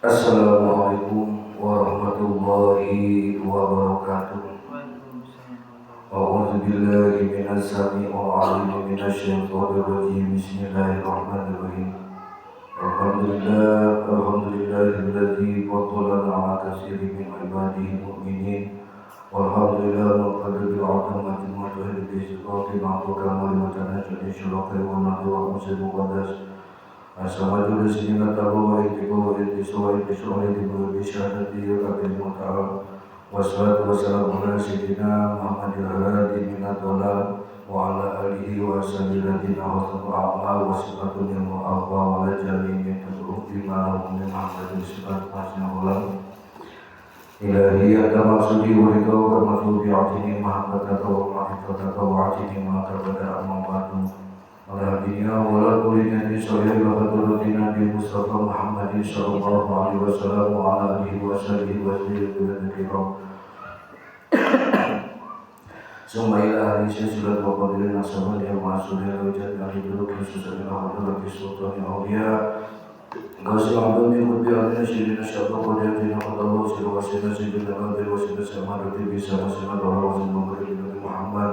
Assalamualaikum warahmatullahi wabarakatuh. A'udzu billahi minasy samii'il 'aliim minasy syaithaanir rajiim. Bismillahirrahmanirrahim. Alhamdulillahilladzi faddalana 'ala katsirin min 'ibadihi mu'minin. Walhamdulillahi rabbil 'alamin wa tawfiq bi ma'tuka wa tanajjudi syuraka wa nadu wa muslimu qadas. Assalamualaikum warahmatullahi wabarakatuh. Wassalatu wassalamu ala sayyidina Muhammadil hadi min ad-dhalal wa ala alihi wa sahbihi wa a'mal wa sifatun yang mu'awwa wa la jami'in tadruh bima lahum min Muhammadin sifat pasnya ulang ilahi ada maksudi wa ridha wa maksudi atini mahabbataka wa ma'rifataka wa atini ma'tabada amwatu ala dunia wala kulina di sahih bahadurati Nabi Mustafa Muhammadin sallallahu alaihi wasallam wa ala alihi wa sahbihi wa sallam. Summa ila ahli silsilah wa qadirin ashabat yang ma'asuri wajad ahli duduk khususnya hadir di sultan awliya Gausi Abdul bin Qutbi al-Adina Syirina Syabah Qadiyah Dina Qadallah Siru Wasina Syirina Nabi Wasina Sama Rati Bisa Wasina Dora Wasina Muhammad bin Muhammad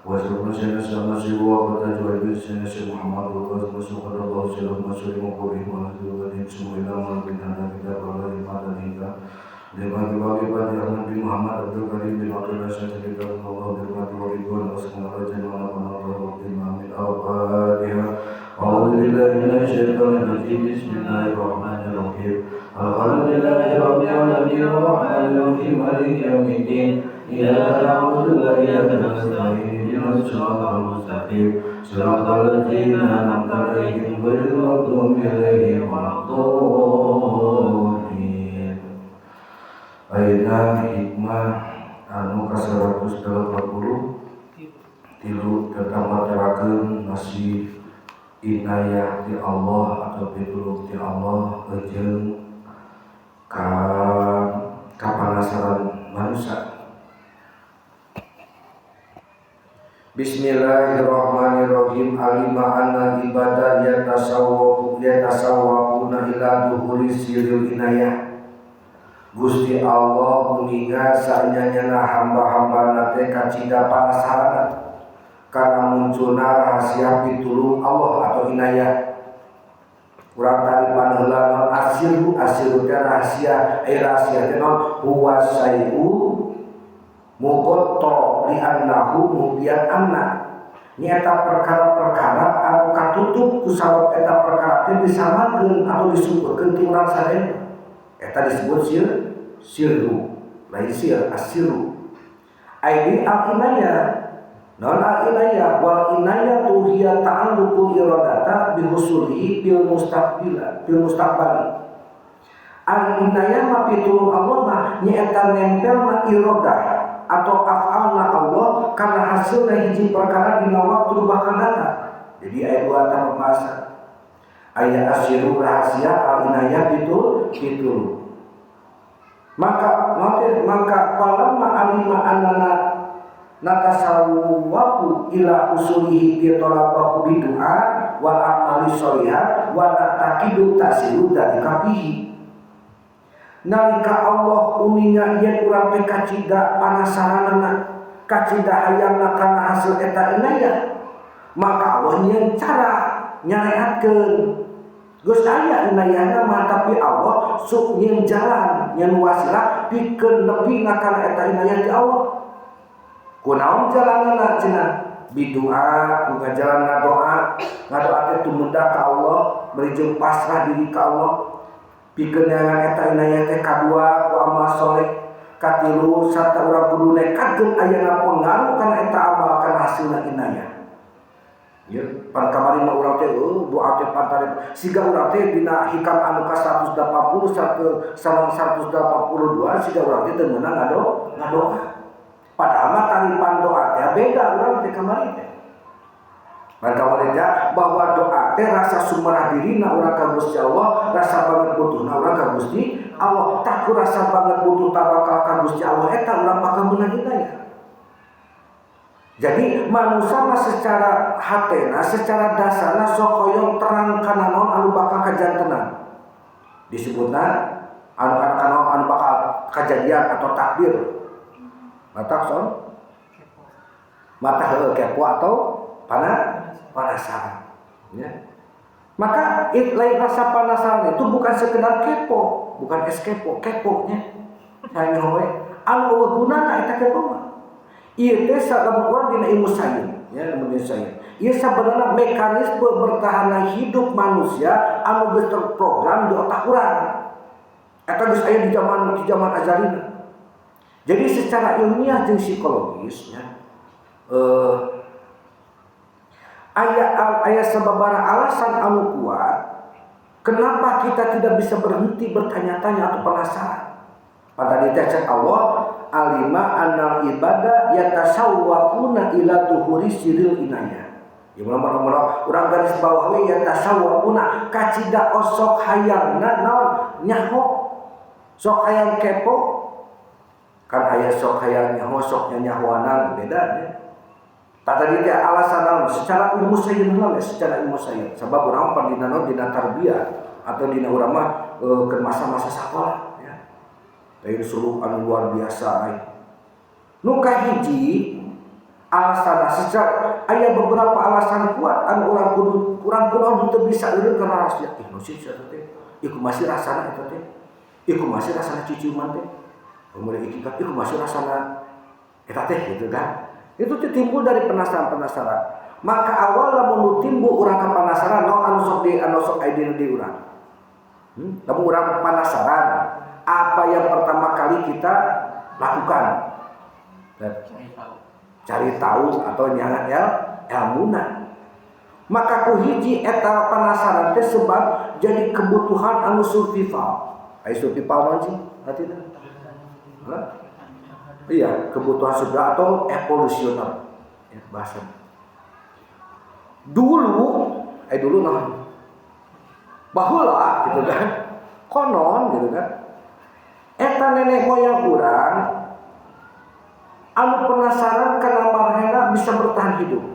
Wasina Syirina Sama Siru Waqata Juwaibin Syirina Syirina Muhammad Wasina Syirina Qadallah Siru Masyuri Muqabih Wasina Wadim Sumu'ila Malbin Handa Kita Qadallah Imadan Hingga Bagi-bagi Badi Ahmad bin Muhammad Abdul Karim bin Abdul Rasyid Kita Allah Birmati wa Ridwan Wasina Rajan wa Nabanallah bin Amin Al-Fatihah. A'udzu billahi minasyaitonir rajim. Bismillahirrahmanirrahim. Alhamdulillahi rabbil alamin arrahmanir rahim maliki yaumiddin. Iyyaka na'budu wa iyyaka nasta'in. Ihdinas siratal mustaqim. Siratal ladzina an'amta 'alaihim ghairil maghdubi 'alaihim waladdallin. Ayeuna hikmah anu ka-180 tilu tentang materakeun nasib inayah di Allah atau pitulung di Allah jeung kapanasaran manusia. Bismillahirrahmanirrahim. Alima anna ibadah yatasawwabuna ila duhuri sirril inayah. Gusti Allah uninga saenyana hamba-hamba teh kacida panasaran karena munculna rahasia pitulung Allah atau inayah. Urang tadi paneula asiru teh rahasia rahasia teh naon huwa syai'u muqatta li annahu mubiyan anna. Nyata perkara-perkara anu katutup ku sabab eta perkara teh disamakeun atau disebutkeun ti urang sadaya. Eta disebut sirru lain sir asiru aidi al-inayah. Non al-inayah wal inayah hiya ta'alluqul iradata bi husulihi bil mustaqbali. Al-inayah mah pitulung Allah mah nyaeta nempelna iradah atau af'alna Allah karena hasilna hiji perkara dina waktu bakal datang. Jadi aya dua ta pembahasan. Aya asiru rahasia al-inayah pitulung. Maka palamma alima annana natasawwabu ila usulihi bi talabahu bidu'a wal amali sholihah wa nataqidu tasiru dzalika bihi. Nalika Allah uninga yen urang teh kacida panasaranna kacida hayangna kana hasil eta inayah, maka Allah nyen cara nyareatkeun geus aya inayahna mah tapi Allah sok nyen jalan nyen wasilah pikeun nepi kana eta inayah ti Allah. Kunaon jalanna cenah bidoa ku jalan ngadoa teh tumenda ka Allah merijeng pasrah diri ka Allah pikeun nyangan eta inayah teh kadua ku amal saleh katilu sarta urang kudu nekatkeun ayana pengaruh kana eta amal kana hasilna inayah. Ya, pan kamari mah urang teh doa teh pantare siga urang teh dina hikam anu ka 180 sareng 182 siga urang teh teu meunang ngadoa. Padahal mah taripan doa teh beda urang teh kamari teh. Pan kamari teh bahwa doa teh rasa sumerah dirina urang ka Gusti Allah, rasa banget butuhna urang ka Gusti Allah. Tak rasa banget butuh tawakal ka Gusti Allah eta urang bakal meunang hidayah. Jadi manusia mah secara hatena, secara dasarna sok hoyong terang kana naon anu bakal kajantenan. Disebutna anu bakal kejadian atau takdir. Mata son mata kepo atau penasaran ya. Maka lain rasa penasaran itu bukan sekedar kepo, bukan keponya hanya we anu gunana eta kepo mah ieu teh salamurang dina ilmu sains ya, ilmu sains ieu sabenerna mekanisme bertahan hidup manusia anu geus terprogram di otak urang eta geus aya di zaman azalina. Jadi secara ilmiah jeung psikologis ya, aya sababaraha alasan anu kuat kenapa kita tidak bisa berhenti bertanya-tanya atau penasaran. Pada dicek Allah alima annal ibadah yatasawwaquna ila tuhuri siril inayah. Ya mula-mula urang garis bawahi yatasawwaquna kacida osok hayangna naon nyaho sok hayang kepo kan aya sok hayang nyaho sok nyahoanan beda ya. Tadi teh alasan secara ilmu sains ya, secara ilmu sains sebab urang pandina dina tarbiyah atau dina urang mah ke masa-masa sekolah ya. Teh suruh anu luar biasa ai. Nu kahiji alasan secara aya beberapa alasan kuat anu urang kudu teu bisa eureun kana rahasia. Nu sih teh ieu masih rasana eta teh. Ieu masih rasana ciciuman teh. Kemudian ikikat ieu masih rasana eta teh gitu kan. Itu timbul dari penasaran. Maka awal lamun timbul urang penasaran naon anu sok aya di urang. Lamun urang penasaran, apa yang pertama kali kita lakukan? Cari tahu atau nyangan ilmuna. Maka ku hiji eta penasaran teh sebab jadi kebutuhan anu survival. Ai survival mah sih? Artinya? Iya, kebutuhan surga atau evolusioner ya, bahasa. Dulu nah baheula gitu kan. Konon gitu kan. Eta nenek moyang urang anu penasaran kana marahena bisa bertahan hidup.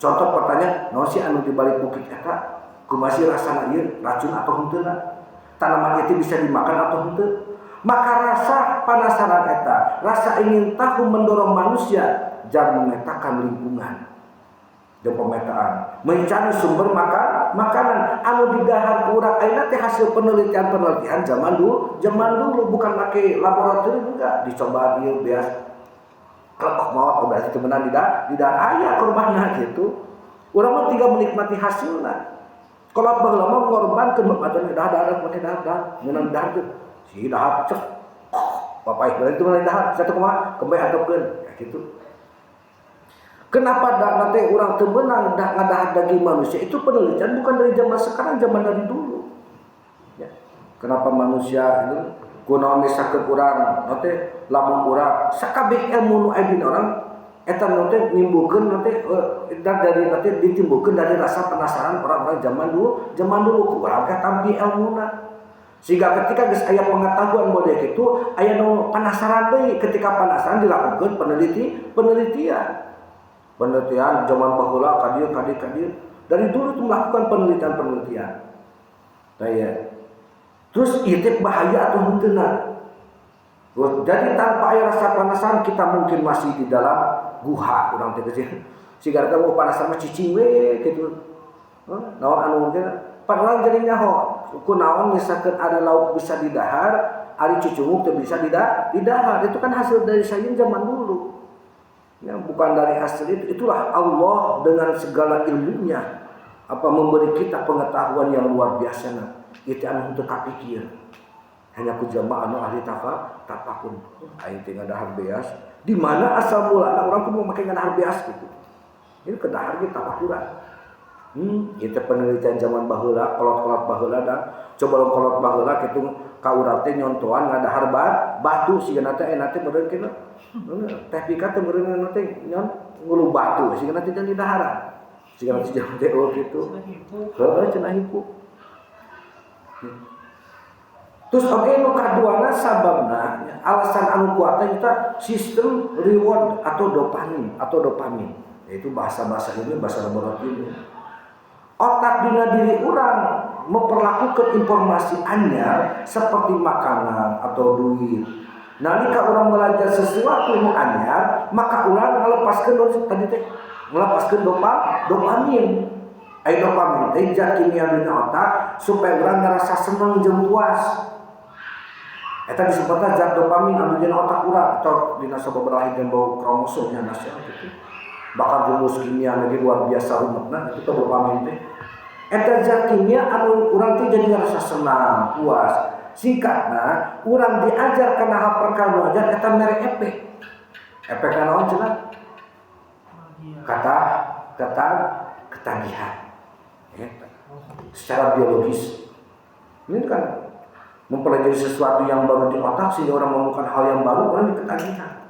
Contoh pertanyaan, naon sih anu di balik bukit eta? Kumaha rasana ieu racun atau henteu? Tanaman itu bisa dimakan atau henteu? Maka rasa penasaran eta, rasa ingin tahu mendorong manusia dan memetakan lingkungan dan pemetaan, mencari sumber makanan anu didahar urang ayeuna teh hasil penelitian zaman dulu bukan pakai laboratorium enggak dicoba ieu beas kelebok maot berarti teu meunang didahar aya korbanna gitu. Urang mah tinggal menikmati hasilna. Kalau baheula mah ngorbankeun badan dahar pakai dahar meunang dahar teh si dahar cek papai berarti meunang dahar satu kumaha kembali hantupkeun ya gitu. Kenapa nanti orang temenang ngadahar daging manusia itu penelitian bukan dari zaman sekarang, zaman dari dulu. Ya. Kenapa manusia itu kunaon misalkan urang nanti lamun urang sakabeh ilmu nu aya dina orang eta nanti nimbulkeun nanti dari nanti ditimbulkeun dari rasa penasaran orang-orang zaman dulu ku urang teh tampi ilmuna. Sehingga ketika geus aya pengetahuan model itu aya nu penasaran deui, ketika penasaran dilakukan penelitian zaman baheula kadieu dari dulu itu melakukan penelitian. Taya. Terus ieu bahaya atau henteu? Jadi tanpa aya rasa penasaran kita mungkin masih di dalam guha urang teh geus. Siga teh penasaran cicing we kitu. Naon anu mungkin padahal jadi nyaho. Kunaon misalkan ada lauk bisa didahar, ari cucunguk teh bisa didahar. Itu kan hasil dari sains zaman dulu. Ya, bukan dari hasil itu. Itulah Allah dengan segala ilmunya memberi kita pengetahuan yang luar biasa. Itu anu untuk kapikir. Hanya ku jamaah anu ahli tafakun. Aing teh ngadahar beas. Di mana asal mula orang kudu make ngadahar beas gitu. Ini kedahar ge tafakuran. Itu penelitian zaman baheula, kolot-kolot baheula dan coba kolot baheula kitu ka urang teh nyontoan ngadahar batu sigana teh teh meureun kitu. Teh pika teh meureun teh nyon ngulu batu sigana teh jadi daharan. Sigana teh jadi teh kitu. Heeh cenah hipu. Terus nu kaduana sababna alasan anu kuat eta sistem reward atau dopamin. Yaitu bahasa ini bahasa laboratorium. Otak dina diri urang memperlakukan informasi anyar seperti makanan atau duit. Nalika orang belajar sesuatu yang anyar, maka orang melepaskan dopamin. Dopamin teh zat kimia dina otak supaya orang ngerasa senang jeung puas. Eta disebutna zat dopamin anu dina otak urang atau dina sababaraha dan bau kromosomnya nasihat gitu. Bahkan rumus kimia lagi luar biasa umetna itu dopamin teh. Eta zat kimia anu urang teh jadi ngerasa senang, puas. Singkatna, urang diajar kana hal perkara ajar eta mere efek. Efek naon cenah? Ketagihan. Ya, secara biologis ini kan mempelajari sesuatu yang baru di otak sehingga orang menemukan hal yang baru, orang ketagihan.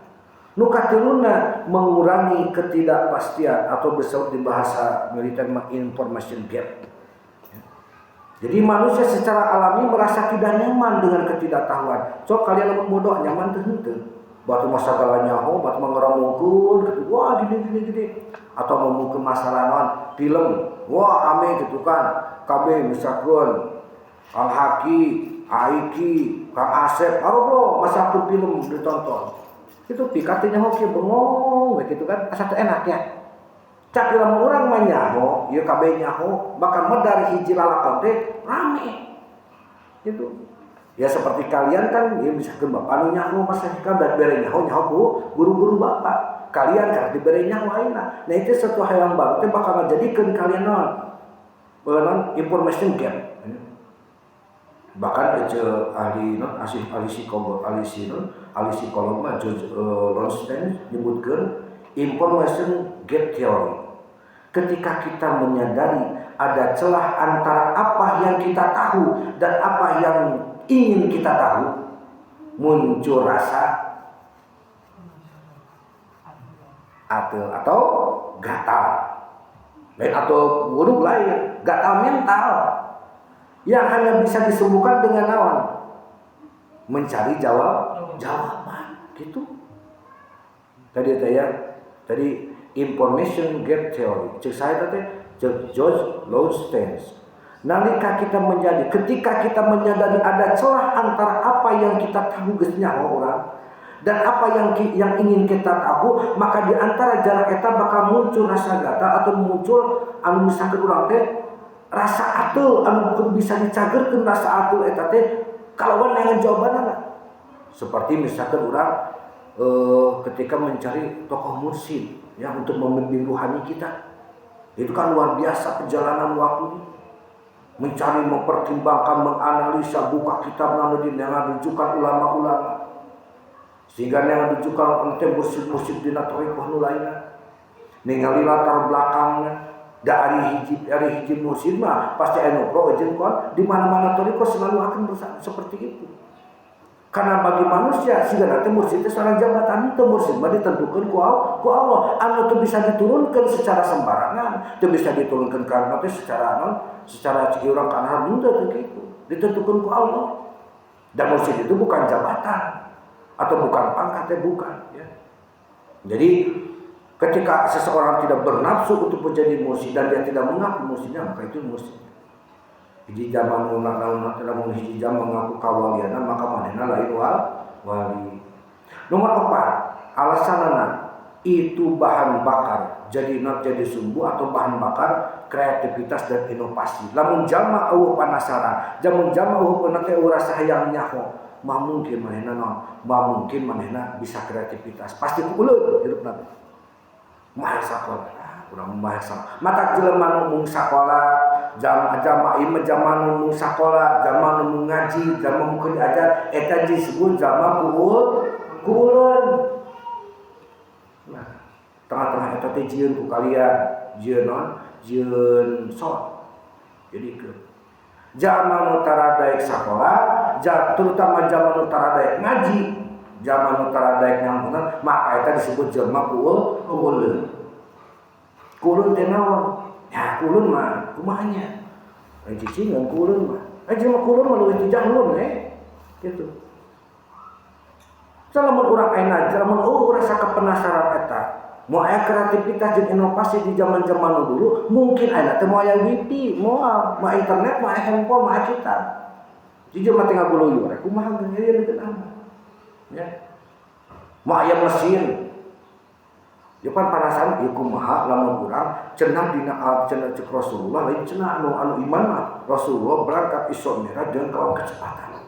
Nu katiluna mengurangi ketidakpastian atau disebut di bahasa militer information gap. Jadi manusia secara alami merasa tidak nyaman dengan ketidaktahuan. So kalian lembut bodoh nyaman tuh henteu. Batu masalah nyaho, batu mengerang mungkul, gitu. Wah gini. Atau memukul masalah non film, wah ame gitu kan. KB misalkan Kang Haki, Aiki, Kang Asep, bro masa satu film ditonton. Itu pikatnya hoki bengong, gitu kan. Satu enaknya. Cak lamun urang mah nyaho, ieu KB nyaho, bahkan medar hiji lalakon teh rame. Gitu. Ya seperti kalian kan, ya misalkan bapak nu nyaho masa hikam dan bere nyaho ku guru-guru bapak. Kalian kan dibere nyaho ayeuna. Nah itu satu hal yang baru teh bakal ngajadikeun kalian non information gap. Bahkan ahli psikolog mah George Lowenstein nyebutkeun information gap theory. Ketika kita menyadari ada celah antara apa yang kita tahu dan apa yang ingin kita tahu, muncul rasa atel atau gatal, atau buruk lain, gatal mental yang hanya bisa disembuhkan dengan naon? Mencari jawaban, gitu. Tadi information gap theory. Cek saya tadi George Lowenstein. Ketika kita menyadari ada celah antara apa yang kita tahu geus nyaho orang dan apa yang ingin kita tahu, maka di antara jarak eta bakal muncul rasa gatal atau muncul anu misalkan urang teh rasa atul anu bisa dicagerkeun rasa atul eta teh kalawan dengan jawabanna. Seperti misalkan urang ketika mencari tokoh mursyid yang untuk membimbing rohani kita. Itu kan luar biasa perjalanan waktu. Mencari, mempertimbangkan, menganalisa, buka kitab yang rujukan ulama-ulama. Sehingga yang rujukan nanti mursyid-mursyid dina thariqah nu lainna. Ningali latar belakangnya. Dari hiji mursyid mah pasti anu pro jeung kon di mana-mana thariqah selalu akan seperti itu. Karena bagi manusia sehingga nanti mursyid itu seorang jabatan itu mursyid mah ditentukan ku Allah. Anu itu bisa diturunkan secara sembarangan, itu bisa diturunkan karena itu secara ciri orang kanan itu begitu ditentukan ku Allah. Dan mursyid itu bukan jabatan atau bukan pangkat, bukan. Ya. Jadi ketika seseorang tidak bernafsu untuk menjadi mursyid dan dia tidak mengaku mursyidnya, maka itu mursyid. Hiji zaman namun hiji zaman mengaku kawaliana maka manehna lain wali. Nomor 4, alasanana itu bahan bakar jadi sumbu atau bahan bakar kreativitas dan inovasi. Lamun jalma eueuh panasaran, jama eueuh peunak teh rasa hayang nyaho, mah mungkin manehna bisa kreativitas. Pasti kuleun hirupna. Mah sakola, urang mah sakola. Mata jelema nu sakola jama zaman sakola, zaman ngaji, zaman mungkin diajar, eta disebut zaman kuulun. Nah, tengah-tengah eta teh jieun ku kalian, jieun sok. Jadi ke zaman utara daek sakola, terutama zaman utara daek ngaji, zaman utara daek nyampunan, maka eta disebut jelema kuulun. Kuulun teh naon? Ya kulun mah kumanya. Cicingan kulun mah. Jelema kulun mah leuwih ti jahlun gitu. Salamun urang ayeuna, salamun urang rasa kepenasaran eta, Mau aya kreativitas jeung inovasi di zaman-zaman dulu, mungkin aya teh mau aya wifi, mau internet, mau aya handphone, mau aya kita. Jadi mah tinggal guluyur, kumaha geus geuna. Ya. Mau aya mesin. Ya pan panasan ieu kumaha lamun urang cenah dina cenah cek Rasulullah lain cenah anu iman mah Rasulullah berangkat Isra Mi'raj dengan kawan kecepatan.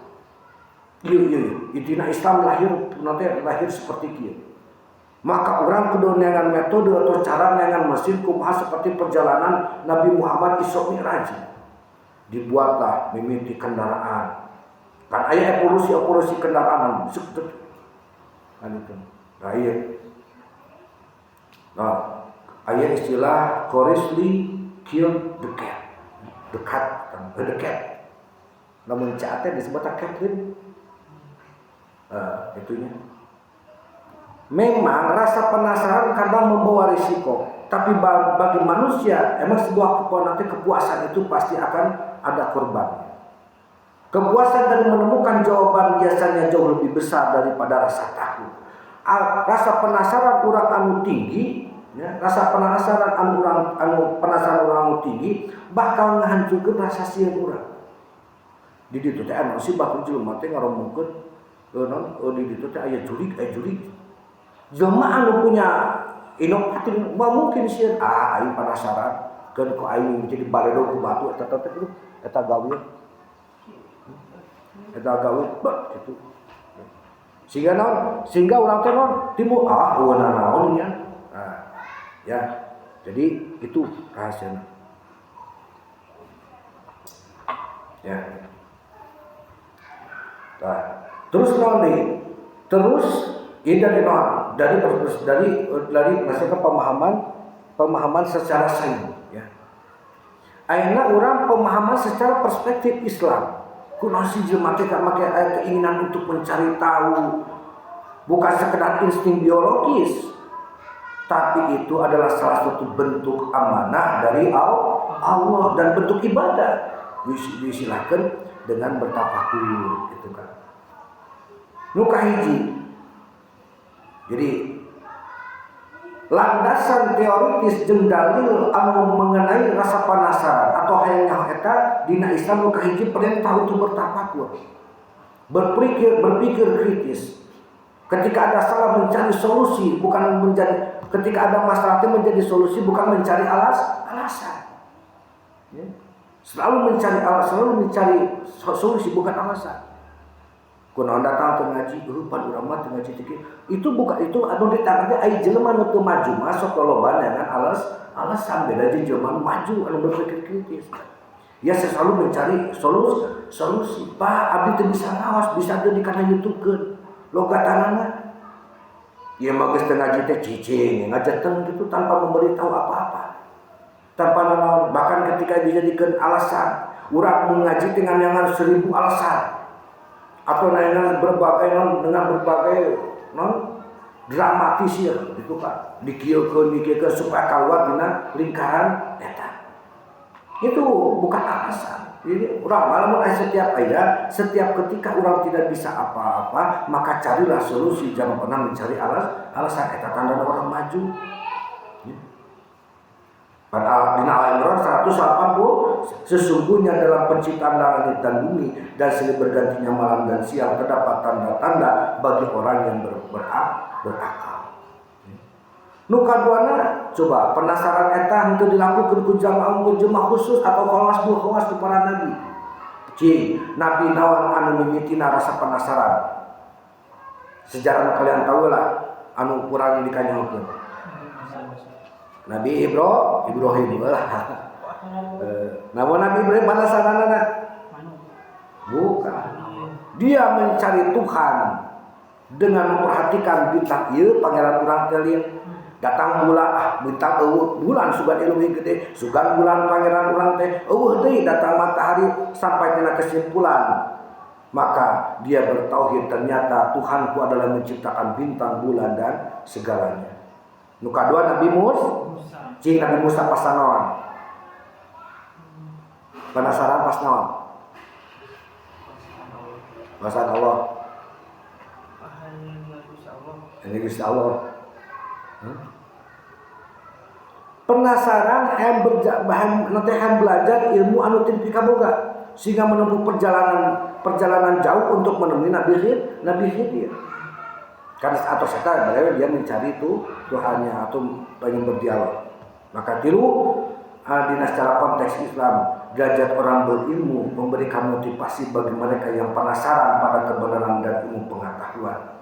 Ieu dina Islam lahir seperti kieu. Maka orang kudu neangan metode atau cara neangan mesin kumaha seperti perjalanan Nabi Muhammad Isra Mi'raj. Dibuatlah mimiti kendaraan. Kan aya evolusi kendaraan kan itu. Nah, aya istilah Corisly kill the cat. The cat. Namun cat disebut Catherine. Itunya. Memang rasa penasaran kadang membawa risiko, tapi bagi manusia emang sebuah kepuasan itu pasti akan ada korban. Kepuasan dari menemukan jawaban biasanya jauh lebih besar daripada rasa takut. Rasa penasaran urang anu tinggi, ya, rasa penasaran penasaran urang tinggi bakal ngahancurkeun rasa sieun urang. Di ditu teh anu si baku jelema teh ngaromongkeun di ditu teh aya jurig. Jelema anu punya inovatif mungkin sieun aing penasaran keun ku aing jadi baledo ku batu eta gawe gitu. Sehingga urang teh timbul weunang naon nya. Ya. Jadi itu rahasiana. Ya. Nah, terus naon deui? Terus ini dari maksudnya pemahaman secara sains ya. Ayeuna urang pemahaman secara perspektif Islam. Kunaon si jelema teh make keinginan untuk mencari tahu, bukan sekedar insting biologis, tapi itu adalah salah satu bentuk amanah dari Allah dan bentuk ibadah. Disilahkan dengan bertafakur gitu kan. Nu kahiji. Jadi landasan teoritis jeung dalil anu mengenai rasa penasaran atau hayang eta dina Islam nu kahiji perintah untuk bertafakur. Berpikir kritis. Ketika ada salah mencari solusi, bukan menjadi ketika ada masalah menjadi solusi bukan mencari alasan. Ya. Selalu mencari solusi bukan alasan. Kunaon datang teu ngaji, pan urang mah teu ngaji teh. Itu anu ditangade ai jelema nu teu maju masuk loloban dengan alasan beda jeung jelema maju anu berpikir kritis. Ya selalu mencari solusi. Pak, abdi teu bisa ngaos, bisa teu dikana YouTubekeun. Logatanana. Ieu mah geus teu ngaji teh cicing, ngajeteng gitu tanpa memberitahu apa-apa. Tanpa naon, bahkan ketika dijadikan alasan, urang mengaji dengan yang 1000 alasan. Atau dengan berbagai dramatisir gitu kan, dikieukeun supaya keluar dina lingkaran eta. Itu bukan alasan. Jadi urang setiap ketika urang tidak bisa apa-apa, maka carilah solusi, jangan pernah mencari alasan. Eta tanda orang maju. Pada dina Al-Imran 180, sesungguhnya dalam penciptaan langit dan bumi dan silih bergantinya malam dan siang terdapat tanda-tanda bagi orang yang berakal. Nu kaduana coba penasaran eta henteu dilakukeun ku jamaah khusus atau khawas para nabi. Nabi naon anu mimitina rasa penasaran. Sejarah kalian tahu lah anu kurang dikanyakeun. Nabi Ibrahim lah. Namun Nabi Ibrahim mana sanana? Bukan. Dia mencari Tuhan dengan memperhatikan bintang ieu pangeran urang teh lieu. Datang bulan bintang bulan sugan ilmu gede, sugan bulan pangeran urang teh eueuh deui datang matahari sampai tina kesimpulan. Maka dia bertauhid ternyata Tuhanku adalah menciptakan bintang bulan dan segalanya. Nu kadua Nabi Musa pas naon? Penasaran pas naon? Pasan Allah. Ini Gusti Allah. penasaran nanti belajar ilmu anu teu pikaboga sehingga menempuh perjalanan jauh untuk menemui Nabi Khidir. Karena atau saya dia mencari itu Tuhannya atau pengen berdialog. Maka tilu dina secara konteks Islam, derajat orang berilmu memberikan motivasi bagi mereka yang penasaran pada kebenaran dan ilmu pengetahuan.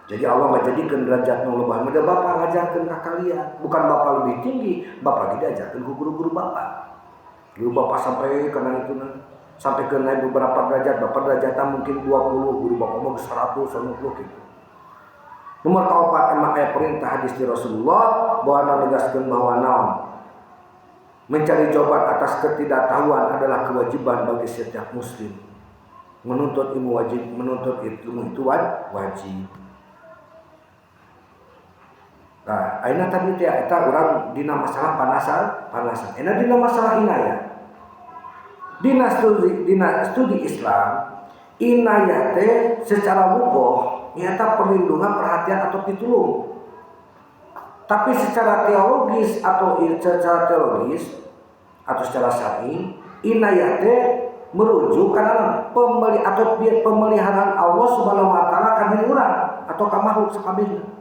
Jadi Allah menjadikan derajat yang lebih muda Bapak ngajarkan ke kalian, bukan Bapak lebih tinggi, Bapak diajarkan ke guru-guru Bapak. Guru Bapak sampai kena itu sampai ke naik beberapa derajat, Bapak derajatnya mungkin 20, guru Bapak mau 100, 150 gitu. Nomor kaopat emang ayat perintah hadis di Rasulullah bahwa menegaskan bahwa naon mencari jawaban atas ketidaktahuan adalah kewajiban bagi setiap muslim. Menuntut ilmu wajib, menuntut ilmu itu wajib. Nah, ayeuna tadi teh eta urang dina masalah panasan. Enak dina masalah inayah. Dina studi Islam, inayah teh secara wukuh nyata perlindungan, perhatian atau pitulung. Tapi secara teologis atau secara syar'i, inayah teh merujuk karena pemeliharaan Allah Subhanahu wa taala ka diri urang atau ka makhluk sakabehna.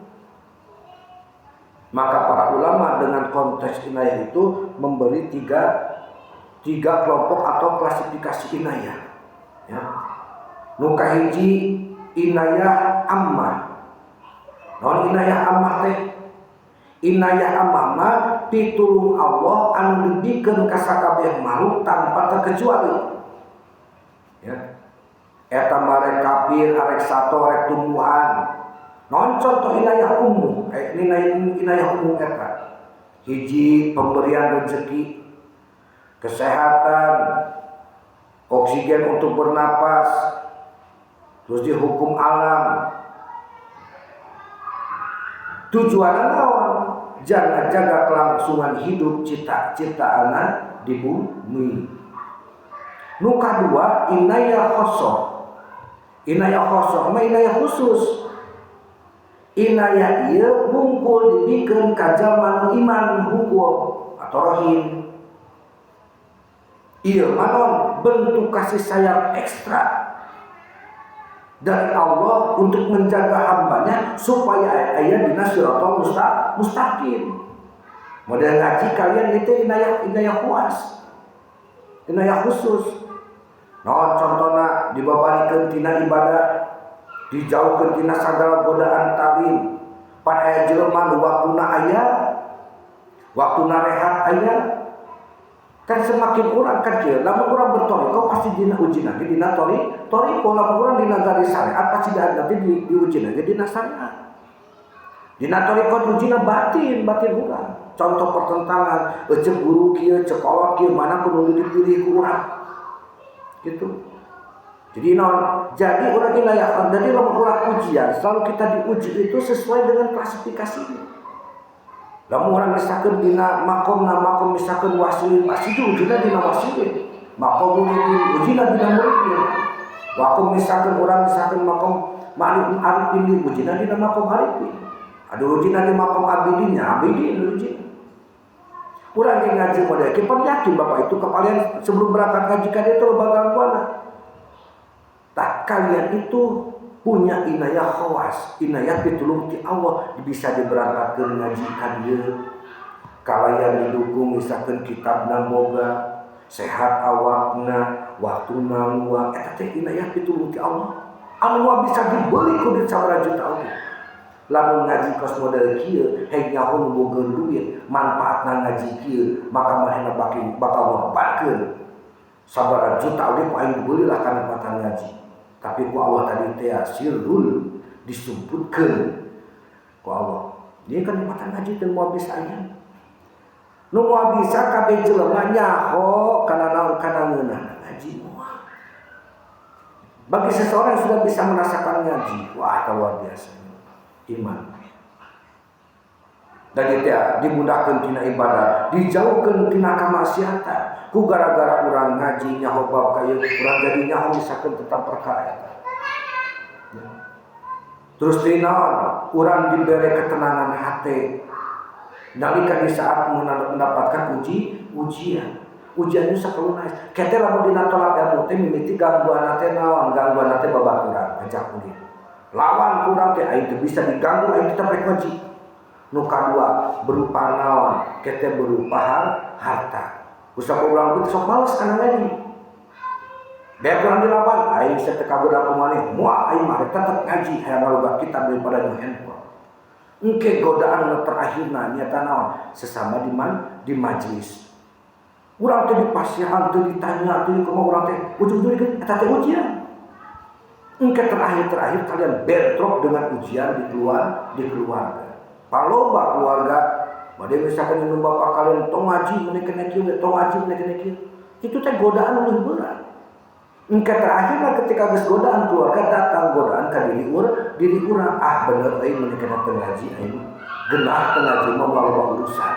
Maka para ulama dengan konteks inayah itu memberi tiga kelompok atau klasifikasi inayah. Ya. Nu kahiji inayah ammah. Non inayah ammah teh inayah ammah mah pitulung Allah anu dibikeun ka sakabeh makhluk tanpa terkecuali. Ya. Eta mare kafir, arek sato, arek tumbuhan. Non contoh inayah umum, inayah umum eta. Hiji pemberian rezeki, kesehatan, oksigen untuk bernapas, terus dihukum alam. Tujuanna naon? Jaga kelangsungan hidup cipta-ciptaanna di bumi. Nu kadua inayah khosoh. Inayah khosoh mah inayah khusus. Inayah ieu hungkul dibikeun ka jalma iman hungkul atau rohin. Ieu mah bentuk kasih sayang ekstra dari Allah untuk menjaga hambanya supaya aya dina siratal mustaqim. Model ngaji kalian itu inayah kuas, inayah khusus. Naon contohna dibabarikeun tina ibadah, dijauhkeun tina sagala godaan talim. Pan aya jelema nu waktuna aya, waktuna rehat aya. Kan semakin urang kan kieu, lamun urang bertoriko pasti dina uji lagi dina toriko, lamun urang dina garis syariat pasti nanti diuji lagi dina syariat. Dina toriko ujina batin urang. Contoh pertentangan, cek guru kieu, cek kolot kieu, mana kudu dipilih ku urang. Gitu. Jadi jadi orang inayah, jadi lamun urang ujian, selalu kita diuji itu sesuai dengan klasifikasinya. Lamun orang misalkan dina makom misalkan wasilin itu ujina dina wasilin, makom muridin ujina dina muridin. Wakom misalkan makom arifin ujina dina makom arifin. Ada ujina di makom abidinnya abidin ujina. Urang yang ngaji model kita yakin Bapak itu kalian sebelum berangkat ngaji kan itu lembaga kuana. Tak kalian itu punya inayah khawas, inayah pitulung ti Allah bisa diberangkatkeun ngaji ka dieu. Kalayan didukung misalkan kitabna boga, sehat awakna, waktuna luang, eta teh inayah pitulung ti Allah. Anu bisa dibeli ku duit sabaraha juta oge. Lamun ngaji kos model kieu, heg nyaho nu bogeun duit, manfaatna ngaji kieu, maka manehna bakal ngorbankeun sabaraha juta oge ku aing dibeli lah kana kenikmatan ngaji. Tapi ku Allah tadi teh sirrul disumputkeun ku Allah. Ieu kenikmatan ngaji teu moal bisa aya. Nu moal bisa kabeh jelema nyaho kana naon kana ngeunah ngaji moal. Bagi seseorang yang sudah bisa merasakan ngaji, wah luar biasa. Iman. Dan itu dimudahkan tina ibadah, dijauhkan tina kamaksiatan. Ku gara-gara urang ngaji nyaho bab kaya urang jadi nyaho misalkan tentang perkara eta. Terus tina urang diberi ketenangan hati. Nalika di saat mendapatkan ujian itu sakeuna kete lamun dina tolak ilmu teh mimiti gangguan teh naon, gangguan teh babaturan ngajak kulit lawan kurang teh aya teu bisa diganggu aya kita rek ngaji. Nu kadua berupa naon, kete berupa harta. Usah ulang itu sok males kana ngaji. Beak urang dilawan aing teu kabudak kumaneh, moal aing mah tetep ngaji hayang ngalogat kitab daripada nu handphone. Engke godaan terakhirna nyata naon? Sesama di majelis. Urang teh dipasihan teu ditanya teu kumaha urang teh ujung-ujungna eta teh ujian. Engke terakhir kalian bentrok dengan ujian di keluarga. Paloba keluarga, bade misalkan yang bapak kalian tong ngaji menekan kieu, tong ngaji menekan kieu. Itu teh godaan leuwih berat. Engke terakhir ketika geus godaan keluarga datang godaan ka diri urang, bener euy menekan teu ngaji aing. Geunah teu ngaji mah loba urusan.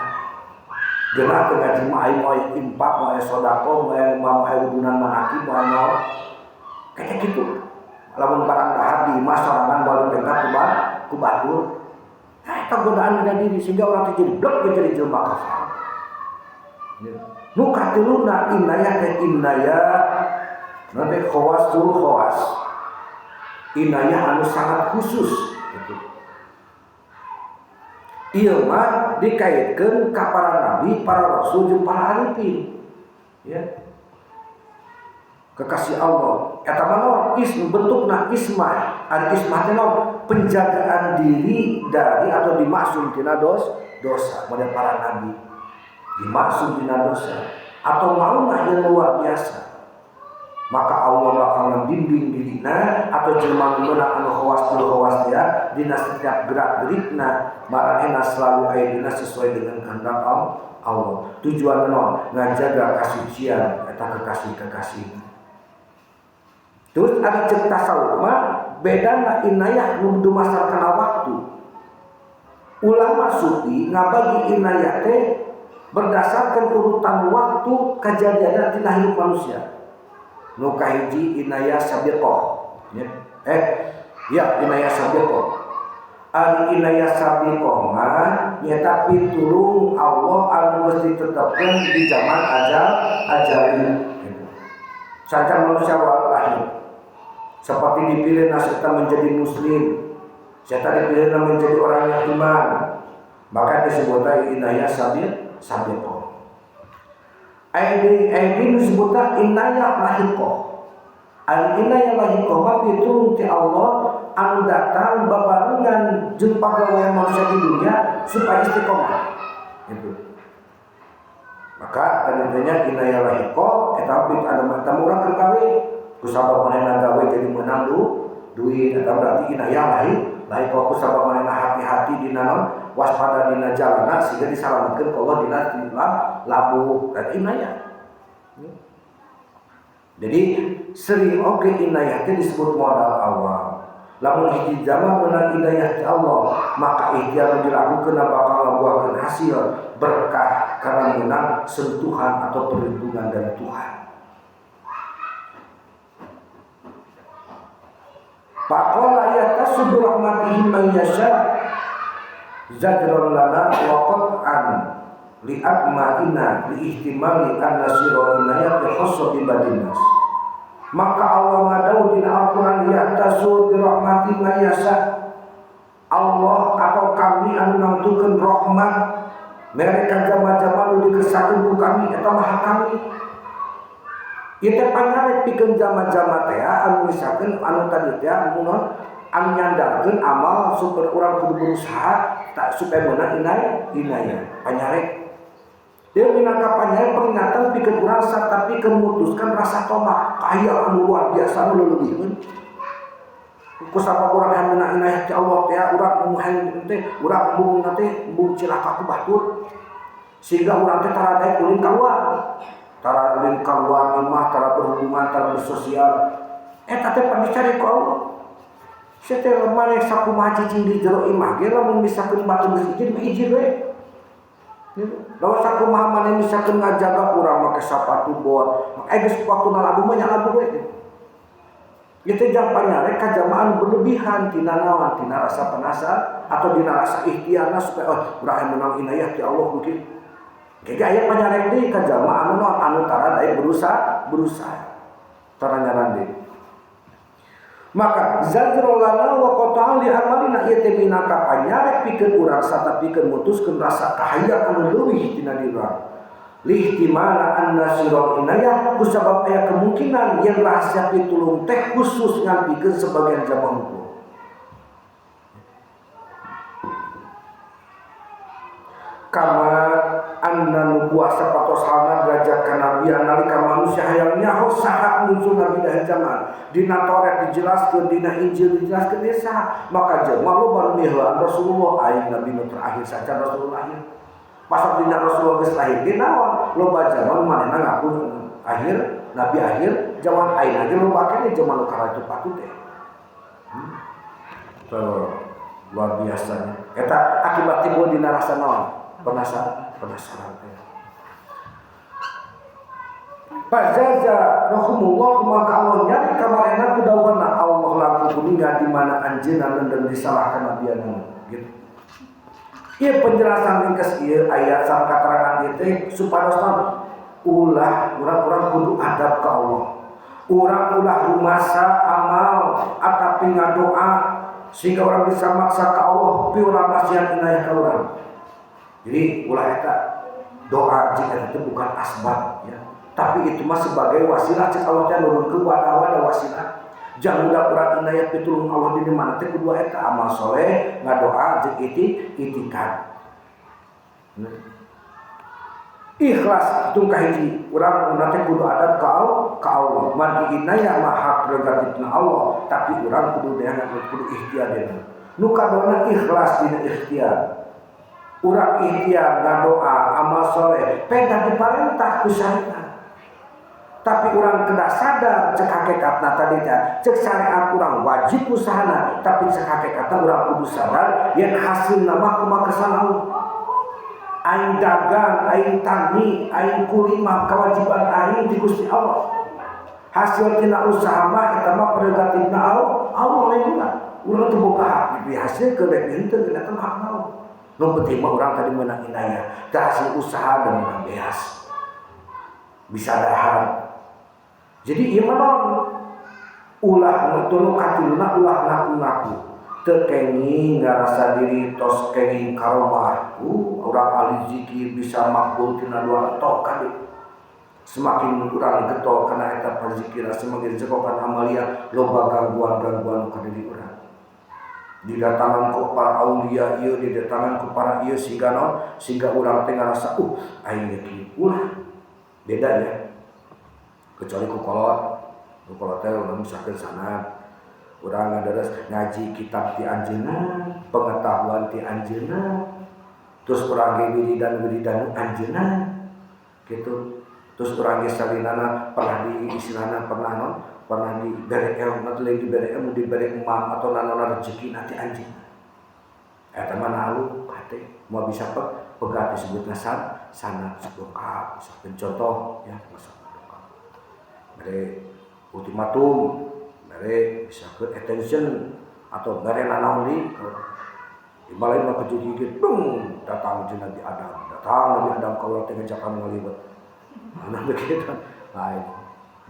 Geunah teu ngaji mah aing moal infak, moal sedekah, moal udunan manaki, moal kayak gitu. Lamun barang dahar di imah sorangan moal perintah ku batur. Eta godaan dina diri sehingga orang teh jadi blek jadi jelema kafir. Nu katiluna inayah teh inayah nanti khawas. Inayah anu sangat khusus gitu. Ieu mah dikaitkeun ka para nabi, para rasul jeung para arifin. Ya. Kekasih Allah. Eta mah bentukna ismah. Al-ismah teh penjagaan diri dari atau dimaksud tina dosa. Model para nabi dimaksud tina dosa atau maunah yang luar biasa. Maka Allah bakal membimbing dirina atau jelema meunang anu khawas dia dina setiap gerak-gerikna marahna selalu aya dina sesuai dengan kehendak Allah. Tujuan naon? Ngajaga kasucian eta kekasih-kekasih. Terus ada cek tasawuf mah bedana inayah nu dumasarkan waktu. Ulama sufi ngabagi inayah teh berdasarkan urutan waktu kejadian tina hidup manusia. Nu kahiji inayah sabiqah. Inayah sabiqah. Ari inayah sabiqah mah nyata pitulung Allah anu geus ditetepkeun di zaman ajal. Sacan manusia lahir. Seperti dipilih nasita menjadi muslim, serta dipilih menjadi orang yang iman, maka disebutnya inayah sabiqah. Aidi disebutnya inayah lahiqah. Al-inayah lahiqah mah pitulung ti Allah anu datang babarengan jeung pagawean manusia di dunia supaya istiqomah. Gitu. Maka tadinya inayah lahiqah eta bit anu mata urang keur kawin. Kusabab manehna gawe jadi meunang duit eta berarti inayah lain kok kusabab manehna hati-hati dina waspada dina jalana sehingga disalametkeun ka Allah dina labuh berarti inayah. Jadi sering oge inayah teh disebut modal awal. Lamun hiji zaman meunang inayah ti Allah, maka ikhtiar dilakukeun bakal ngabuahkeun hasil berkah karena meunang sentuhan atau perlindungan dari Tuhan. Faqala yatasubu rahmatihi man yasha zajran lana wa qat'an li akma'ina li ihtimali an nasira inayat bi khassa bi badinas. Maka Allah ngadau dina Al-Qur'an yatasubu rahmatihi man yasha. Allah atau kami anu nangtukeun rahmat mereka jama-jama nu dikesakeun ku kami eta maha kami. Ieu teh pangarep pikeun jama-jama teh anu misalkeun anu tadi teh anu nyandarkeun amal supaya urang kudu berusaha tak supaya meunang inayah pangarep. Dia minangka pangarep peringatan pikeun urang sarta pikeun mutuskan rasa tobat kaya anu luar biasa anu leuleubihkeun. Kusabab urang hayang meunang inayah ti Allah teh urang hayang teh urang mung teh mung cilaka ku batur sehingga urang teh tara daek ulin kaluar. Tara ulin kaluar imah, tara berhubungan, tara bersosial. Eta teh dicari ku Allah. Setelah maneh sakumaha cicing di jero imah ge lamun misakeun batu geus izin mah izin we. Lamun sakumaha maneh misakeun ngajaga urang make sapatu bot, geus waktuna labuh mah nya labuh we. Itu jangan panyarek kajamaan berlebihan tina naon, tina rasa penasaran atau tina rasa ikhtiarna supaya urang menang inayah ti Allah mungkin. Kayak aya panyarek deui kajamaan anu tara daek berusaha taranyaran deui. Maka zajrul lana wa qata'al li amalina ieu teh minangka panyarek pikeun urang sarta pikeun mutuskeun rasa kahayang anu leuwih tina diri urang. Lihtimala anna sirah inayah kusabab aya kemungkinan yang rahasia pitulung teh khusus ngampikeun sebagian jamaah hukum. Kama anna nubuwah sapatos halna derajat kanabian nalika manusia hayang nyaho saha muncul nabi dah zaman dina Taurat dijelaskeun dina Injil dijelaskeun desa maka jemaah loba nu miheuan Rasulullah aing nabi nu terakhir saja Rasulullah pasal dina Rasulullah geus lahir ge naon loba zaman manehna ngaku akhir nabi akhir zaman aing ge loba keneh zaman nu karatu patut teh. Luar biasanya eta akibat timbul dina rasa naon penasaran teh. Fajaza rahimullah maka Allah nyari kamarena kudawana Allah laku kuningan di mana anjeunna leundeun disalahkan nabiana gitu. Ieu penjelasan ringkas ieu ayat sareng katerangan ieu teh supados ulah urang-urang kudu adab ka Allah. Urang ulah rumasa amal atapi ngadoa sehingga orang bisa maksa ka Allah pi urang masih inayah ka urang. Jadi ulah eta doa jika itu bukan asbab ya. Tapi itu mah sebagai wasilah cek Allah teh nurunkeun wadah wasilah. Jangan udah urang inayah pitulung Allah di mana teh kudu eta amal soleh, ngadoa jeung itikad. Ikhlas itu kahiji urang teh kudu adab ka Allah. Margi inayah mah hak prerogatifna Allah, tapi urang kudu deana kudu ikhtiar deuna. Nu kadona ikhlas dina ikhtiar. Urang ikhtiar ngadoa amal soleh pedah diparentah ku syariat. Tapi orang kena sadar cek hakikatna tadi cek syariat orang wajib usahana tapi cek hakikatna orang kudu sadar yang hasil nama kumaha kesan Allah. Aing dagang, aing tani, aing kulimah kewajiban aing di Gusti Allah. Hasil tina usaha mah eta mah prerogatifna Allah lain juga. Urang teu boga hak dihasilkeun rek henteu eta mah hak Allah. Nu penting mah urang tadi meunang inayah, teu hasil usaha dan menang beas. Bisa dahar. Jadi ieu mah ulah tuluy katiluna ulah ngaku-ngaku teu kenging ngarasa diri tos kenging karomah. Urang ahli zikir bisa makbul tina dua tok kali. Semakin urang getol kana eta pazikira semakin jegokan amalia loba gangguan-gangguan ka diri urang. Didatangan ku para aulia ieu didatangan ku para ieu sehingga urang teh ngarasa aing kieu ulah beda ya. Kecuali ku kolot teh urang misalkeun sanad urang ngadares ngaji kitab ti anjeunna pengetahuan ti anjeunna terus urang ge wiridan anjeunna kitu terus urang ge salinana pernah di istilahna pernah dibere ilmu teh dibere ilmu dibere imam atau nanona rezeki nanti anjeunna eta mah nalu hate mau bisa pegat disebutna sanad sebokap misalkeun contoh ya dari ultimatum, dari misalkan attention atau dari nanaon di balai mah kejudi datang jeung Nabi Adam kalau teh ngajakan ngalibet. Mana begitu? Lain.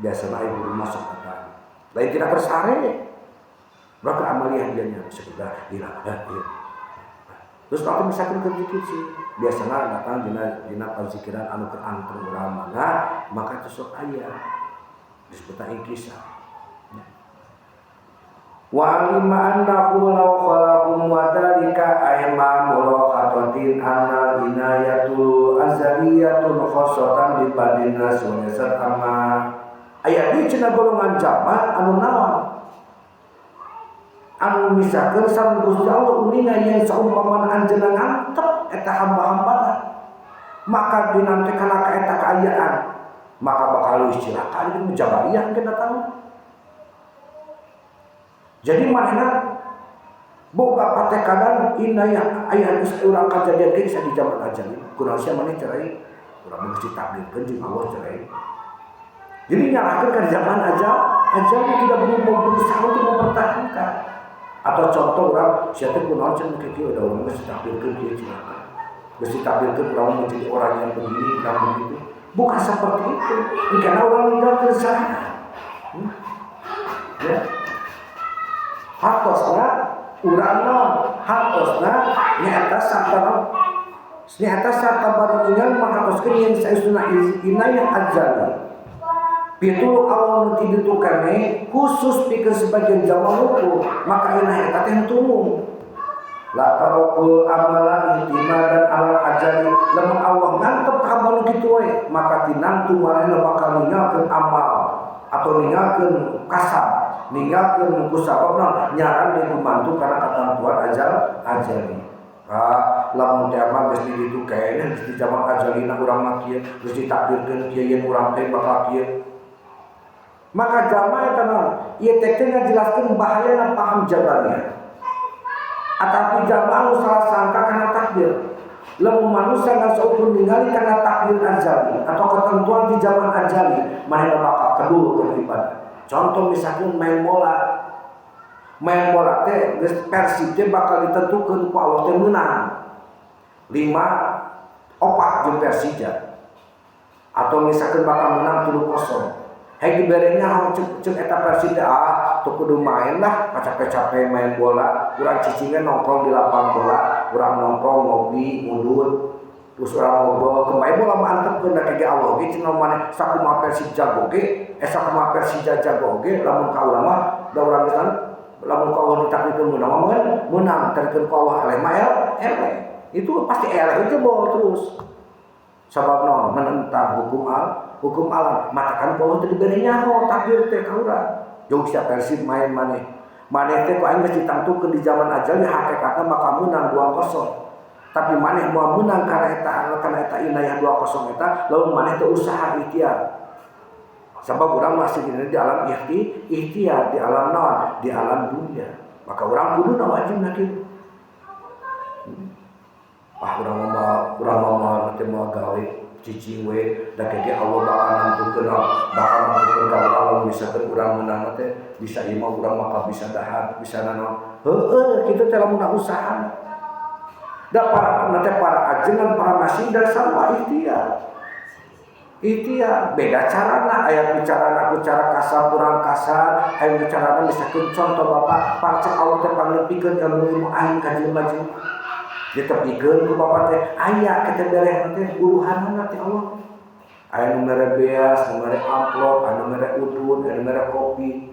Biasa lain guru masuk kata. Lain tidak bersare. Maka amaliah dia nya sudah hilang. Terus kalau misalkan kejudi sih biasanya datang dina penzikiran anu keantar ulama maka itu sok aya disebutkan kisah. Wa alima annahu law khalaqum wa dalika ayma mulaqatatin anna inayatul azaliyatun khassatan bi badin nas wa yasat amma aya di cenah golongan jamaah anu naon anu misalkeun sareng Gusti Allah uningan yang saumpama anjeunna ngantep eta hamba-hambana maka dinante kana ka eta kaayaan maka bakal istilahkan itu mujabariyah kita tahu. Jadi manehna boga patekadan inayah aya urang kajadian ge di zaman ajan. Kunaon sia maneh cerai, urang geus ditakdirkeun jeung Allah cerai. Jadi nyalakan ke zaman ajal tidak mau berusaha untuk mempertahankan. Atau contoh orang siapa pun nonton kayak ada orang mesti tampilkan dia celaka, mesti tampilkan orang menjadi orang yang begini dan begitu. Bukan seperti itu. Karena orang meninggal sana. Ya. Hartosna urang non, hartosna nyata sarta baringan menghartoskeun yang saestuna inayah azali. Pitu Allah nu tiditu kene khusus pikeun sebagian jamaah hukum, maka inayah eta teh tumung. La tarokul amalan ihtimadan alal ajali, lamun Allah ngantep hamba nu kitu we, maka tinantu manehna bakal ninggalkeun amal atau ninggalkeun kasab, ninggalkeun kusababna nyaran deui gumantung kana ketentuan ajali. Lamun teh mah geus diditu kaena geus di zaman ajalina urang mah kieu, geus ditakdirkeun kieu yen urang teh bakal kieu. Maka jamaah eta naon? Ieu teh ngajelaskeun bahayana paham jabarnya. Atapi jamaah salah sangka karena takdir. Lamun manusia nggak seukur ningali karena takdir ajali atau ketentuan di zaman ajali, manehna bakal kedul ke ibadah. Contoh misalkan main bola teh geus Persib teh bakal ditentukeun ku Allah teh menang 5-4 jeung Persija. Atau misalkan bakal menang 3-0. Hei diberenya cek eta Persib teh tuh kudu main lah, capek-capek main bola, urang cicingan nongkrong di lapang bola, urang nongkrong ngopi, mundur, terus urang ngobrol, kembali bola mantep kena kege Allah ge, cenah maneh sakumaha Persib jago ge, sakumaha Persija jago ge, lamun ka urang mah da urang geus lamun ka Allah ditakdirkeun menang, takdirkeun ka Allah eleh mah eleh. Itu pasti eleh itu bawa terus. Sabab naon menentang hukum alam, matakan Allah teh diberi nyaho takdir teh ka urang. Jauh sia Persib main maneh teh ku aing geus ditangtukeun di zaman ajal hakikatna bakal menang 2-0. Tapi maneh moal menang kana eta inayah 2-0 eta, lamun maneh teh usaha ikhtiar. Sabab urang masih di alam ikhtiar, di alam naon? Di alam dunia. Maka urang kudu wajibna kitu. Urang mau teh mau gawe cicing we da kege Allah bakal nantukeun ka urang misalkan urang menang teh bisa imah urang maka bisa dahar bisa naon kitu teh lamun usaha da para ajengan para masjid sama ikhtiar beda carana aya bicarana ku cara kasar urang kasar aya bicarana misalkan contoh bapak pancek Allah teh pangleumpikeun ilmu aing ka jelema-jelema ditepikeun ku bapak teh aya kita bereh teh buruhanna teh Allah. Aya nu mere beas, nu mere amplop, anu mere udun, anu mere kopi.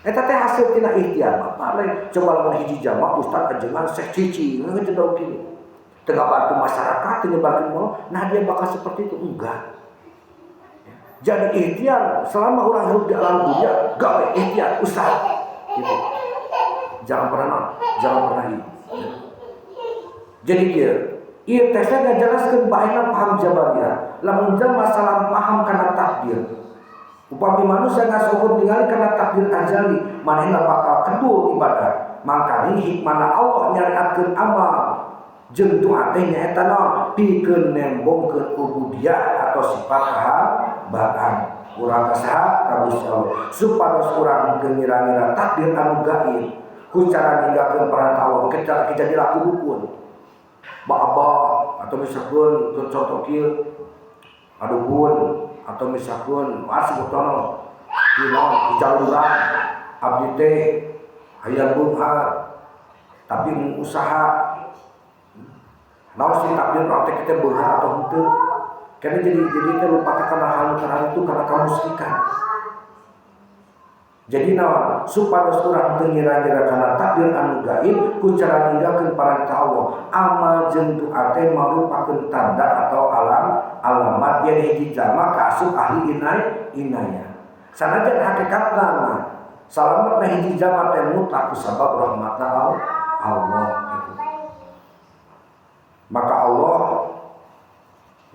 Eta teh hasil tina ikhtiar bapak lain. Coba lamun hiji jamaah ustaz ajengan sek cici, ngeujeudog kieu. Tengah bantu masyarakat, nyebarkeun mau, nah dia bakal seperti itu enggak. Jadi ikhtiar selama orang hidup di alam dunia, gawe ikhtiar usaha. Gitu. Jangan pernah jadi ieu tesna ngajelaskeun bahayana paham jabarnya. Lamun jalma salah paham kana takdir. Upami manusia ngasukur ningali kana takdir ajali, manehna bakal kedul ibadah. Mangkana hikmahna Allah nyariatkeun amal. Jeung doa teh nyaeta naon? Pikeun nembongkeun ubudiyah atau sifat kehabaan. Urang kasaha ka Gusti Allah. Supados urang teu ngira-ngira takdir anu gaib. Ku cara ninggalkeun perintah Allah kita dilaku dukun. Abah atau misalkan contoh kieu aduhun atau misalkan asbutono dino dijalurang abdi teh hayang bunghar tapi usaha naon sih takdir praktek kita bunghar atau henteu karena jadi teh lupa kana hal itu karena kemusyrikan. Jadi naon supados urang teu ngira-ngira kana takdir anu gaib ku cara ninggalkeun parentah Allah amal jeung doa teh marupakeun tanda atau alamat yen hiji jalma kaasup ahli inayah. Sanajan hakikatna mah salametna hiji jalma teh mutlak kusabab rahmatna Allah gitu. Maka Allah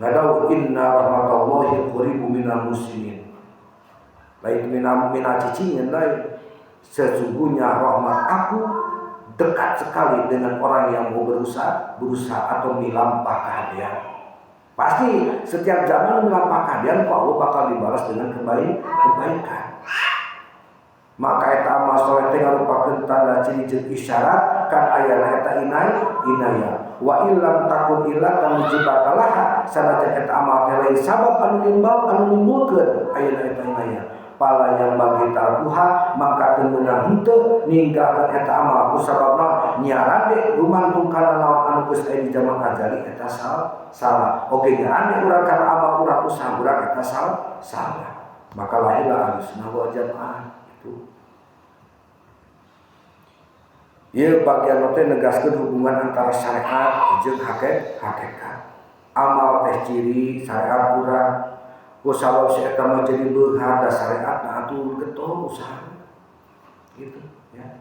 ngadau inna rahmatallahi qaribu minal muslimin. Lain mina cicingin lain. Sesungguhnya rahmat aku dekat sekali dengan orang yang mau berusaha atau milampah kehadiran. Pasti setiap zaman melampahkan dia Allah bakal dibalas dengan kebaikan. Maka eta amal soleh teh ngarupakeun tanda ciri jeung isyarat kan aya eta inaya wa illam takun illa tamujibatalah sanajan eta amal teh lain sabab anu nimbulkeun ayeuna eta inaya pala yang bagi tarbuha maka teu meunang henteu ninggalkeun eta amal ku sababna nyarade gumantung kana naon anu geus aya di zaman ajali eta salah oge nyarade urang kana amal urang usaha urang eta salah maka lahirlah Ahlussunnah wal Jamaah. Ieu bagian teh negaskeun hubungan antara syariat jeung hakikat. Amal teh ciri syariat urang. Ku sabab si eta mah jadi beunghar da syariatna atuh getol usaha. Gitu ya.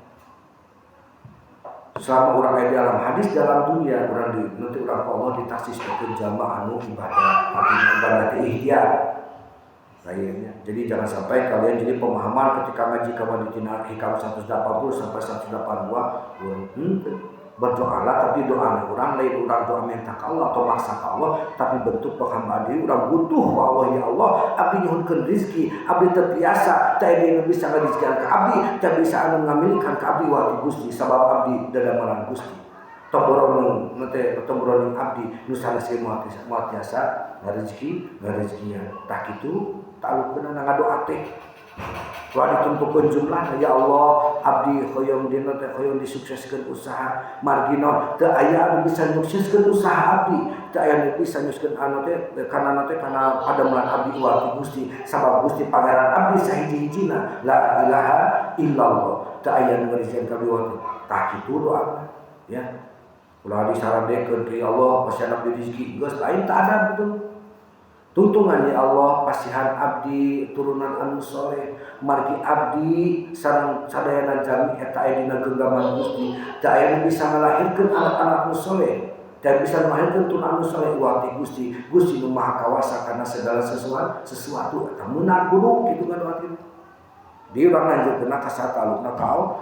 Selama urang aya di alam hadis dalam dunia urang nanti urang Allah ditaksiskeun jamaah anu ibadah, artinya ibadah ikhtiar. Kayaknya. Jadi jangan sampai kalian jadi pemahaman ketika ngaji Kamadina Hikam 180 sampai 182 berdoalah tapi doa orang lain orang doa minta ke Allah atau maksa ke Allah tapi bentuk penghambaan diri orang butuh ke Allah ya Allah abdi nyuhunkeun rezeki abdi terbiasa teu aya bisa ngarizkian ka abdi teu bisa anu ngamilikeun ka abdi wa Gusti sabab abdi dadamaran Gusti tomboroning abdi nu saneskeun moal tiasa ngarezekian tah kitu talukeun ngadoa teh wa ditentukeun jumlah ya Allah abdi hoyong dina teh hoyong disukseskeun usaha margina teu aya anu bisa nyukseskeun usaha abdi teu aya anu bisa nyukseskeun anu teh kana padamelan abdi wa Gusti sabab Gusti pangeran abdi sahiji-hijina la ilaha illallah teu aya anu ngeurejeun ka abdi wa tah kitu doa ya ulah disaradekeun ke Allah pasihan abdi rezeki geus lain teu ada betul. Tuntungan ya Allah pasihan abdi turunan anu soleh margi abdi sareng sadayana jami eta aya dina genggaman Gusti teu aya nu bisa ngalahirkeun anak-anak nu soleh teu bisa ngalahirkeun turunan anu soleh wa Gusti nu maha kawasa kana segala sesuatu eta meunang kudu kitu kan waktu di urang lanjutkeun ka satalukna kau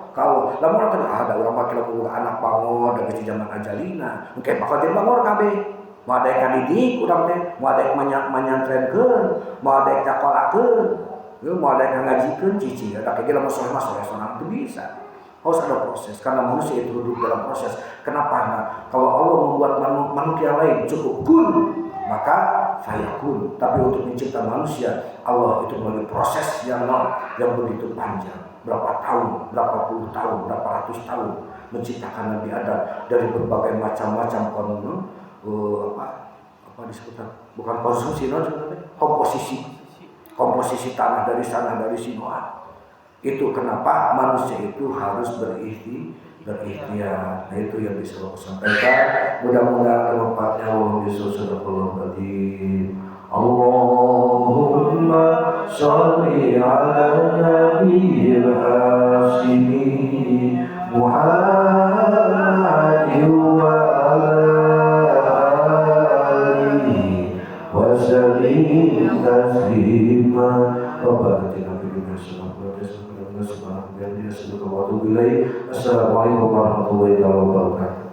lamun ada urang make lamun anak bangor da geus zaman ajalina engke bakal jadi bangor kabeh mau ada yang didik urang teh mau ada yang manyantrenkeun mau ada yang nyakolakeun mau ada yang ngajikeun cici da kege lamun soleh mah soleh sonang teu bisa harus ada proses karena manusia itu hidup dalam proses kenapa nah kalau Allah membuat manusia lain cukup kun maka fayakun tapi untuk mencipta manusia Allah itu melalui proses yang begitu panjang berapa tahun, berapa puluh tahun, berapa ratus tahun menciptakan Nabi Adam dari berbagai macam-macam apa disebutkan bukan konsumsi komposisi tanah dari sana dari sini itu kenapa manusia itu harus berikhtiar. Nah itu yang bisa aku sampaikan mudah-mudahan bermanfaatnya Allah Subhanahu tadi Allahumma sholli ala nabiyil hasimi Muhammadin wa sallim taslima Rabbana atina fid dunya hasanah wa qina adzabannar. Assalamualaikum warahmatullahi wabarakatuh.